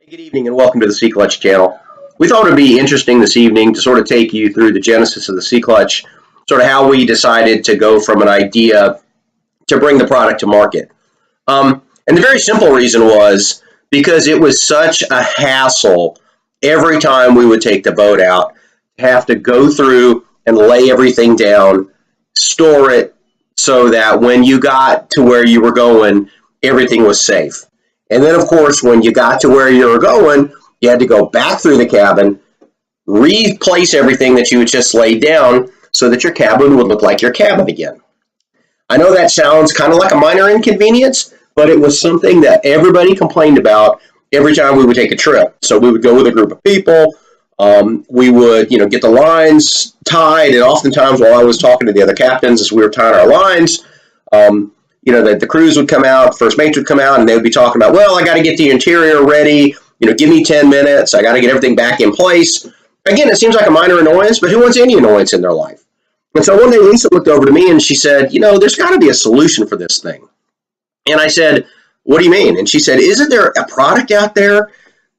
Good evening and welcome to the SeaClutch channel. We thought it would be interesting this evening to sort of take you through the genesis of the SeaClutch, sort of how we decided to go from an idea to bring the product to market. And the very simple reason was because it was such a hassle every time we would take the boat out to have to go through and lay everything down, store it so that when you got to where you were going, everything was safe. And then, of course, when you got to where you were going, you had to go back through the cabin, replace everything that you had just laid down so that your cabin would look like your cabin again. I know that sounds kind of like a minor inconvenience, but it was something that everybody complained about every time we would take a trip. So we would go with a group of people. We would, get the lines tied, and oftentimes while I was talking to the other captains as we were tying our lines, the crews would come out, first mates would come out, and they would be talking about, well, I got to get the interior ready, give me 10 minutes, I got to get everything back in place. Again, it seems like a minor annoyance, but who wants any annoyance in their life? And so one day Lisa looked over to me and she said, there's got to be a solution for this thing. And I said, what do you mean? And she said, isn't there a product out there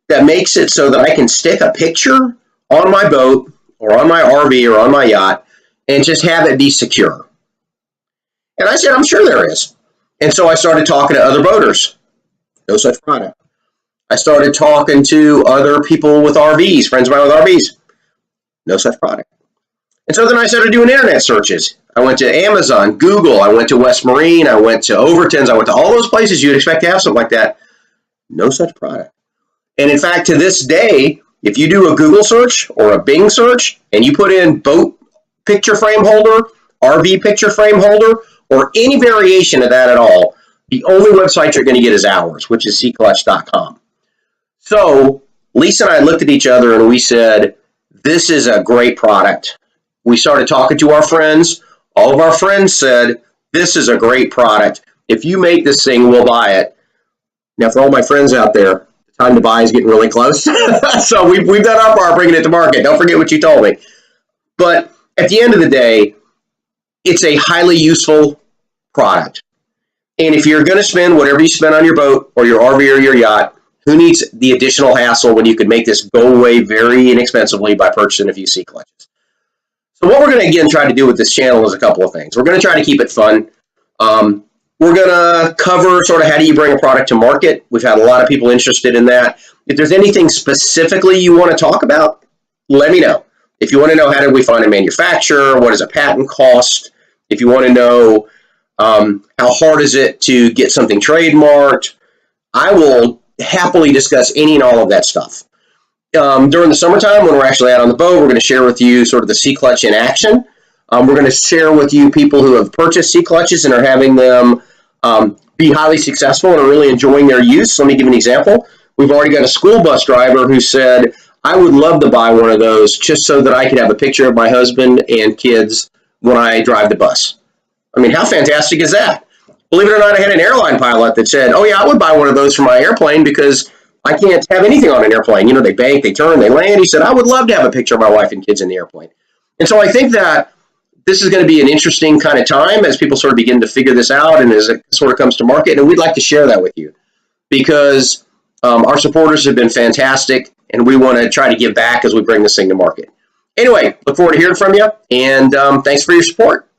that makes it so that I can stick a picture on my boat or on my RV or on my yacht and just have it be secure? And I said, I'm sure there is. And so I started talking to other boaters. No such product. I started talking to other people with RVs, friends of mine with RVs. No such product. And so then I started doing internet searches. I went to Amazon, Google, I went to West Marine, I went to Overton's, I went to all those places you'd expect to have something like that. No such product. And in fact, to this day, if you do a Google search or a Bing search and you put in boat picture frame holder, RV picture frame holder, or any variation of that at all, the only website you're going to get is ours, which is SeaClutch.com. So Lisa and I looked at each other and we said, this is a great product. We started talking to our friends. All of our friends said, this is a great product. If you make this thing, we'll buy it. Now, for all my friends out there, the time to buy is getting really close. So we've done our part bringing it to market. Don't forget what you told me. But at the end of the day, it's a highly useful product. And if you're going to spend whatever you spend on your boat or your RV or your yacht, who needs the additional hassle when you could make this go away very inexpensively by purchasing a few SeaClutches? So what we're going to, again, try to do with this channel is a couple of things. We're going to try to keep it fun. We're going to cover sort of how do you bring a product to market. We've had a lot of people interested in that. If there's anything specifically you want to talk about, let me know. If you want to know how did we find a manufacturer, what does a patent cost, if you want to know how hard is it to get something trademarked, I will happily discuss any and all of that stuff. During the summertime, when we're actually out on the boat, we're going to share with you sort of the SeaClutch in action. We're going to share with you people who have purchased SeaClutches and are having them be highly successful and are really enjoying their use. Let me give an example. We've already got a school bus driver who said, I would love to buy one of those just so that I could have a picture of my husband and kids when I drive the bus. I mean, how fantastic is that? Believe it or not, I had an airline pilot that said, oh yeah, I would buy one of those for my airplane because I can't have anything on an airplane. They bank, they turn, they land. He said, I would love to have a picture of my wife and kids in the airplane. And so I think that this is going to be an interesting kind of time as people sort of begin to figure this out and as it sort of comes to market. And we'd like to share that with you because our supporters have been fantastic and we want to try to give back as we bring this thing to market. Anyway, look forward to hearing from you and thanks for your support.